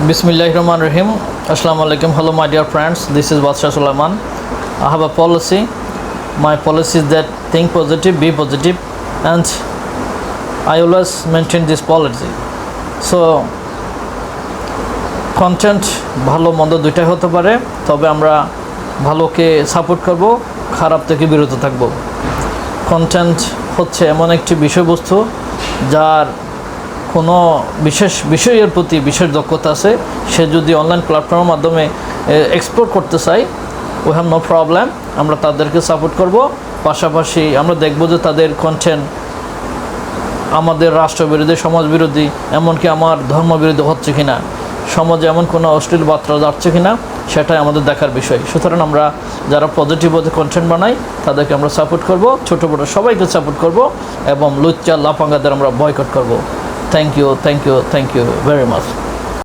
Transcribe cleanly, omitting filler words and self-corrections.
Bismillahirrahmanirrahim. Assalamu alaikum. Hello, my dear friends. This is Badsha Sulaiman. I have a policy. My policy is that think positive, be positive, and I always maintain this policy. So, content ভালো মন্দ দুইটাই হতে পারে, তবে আমরা ভালোকে support করব, খারাপ থেকে বিরত থাকব। কন্টেন্ট হচ্ছে এমন একটি বিষয়বস্তু যার কোনো বিশেষ বিষয়ের প্রতি বিশেষ দক্ষতা আছে, সে যদি অনলাইন প্ল্যাটফর্মের মাধ্যমে এক্সপ্লোর করতে চায়, উই হ্যাভ নো প্রবলেম, আমরা তাদেরকে সাপোর্ট করব। পাশাপাশি আমরা দেখব যে তাদের কন্টেন্ট আমাদের রাষ্ট্রবিরোধী, সমাজবিরোধী, এমনকি আমার ধর্মবিরোধী হচ্ছে কিনা, সমাজে এমন কোনো অশ্লীল বার্তা যাচ্ছে কিনা, সেটাই আমাদের দেখার বিষয়। সুতরাং আমরা যারা পজিটিভ কন্টেন্ট বানাই তাদেরকে আমরা সাপোর্ট করব, ছোটো বড়ো সবাইকে সাপোর্ট করব এবং লুচ্চা লাফাঙ্গাদের আমরা বয়কট করব। Thank you very much.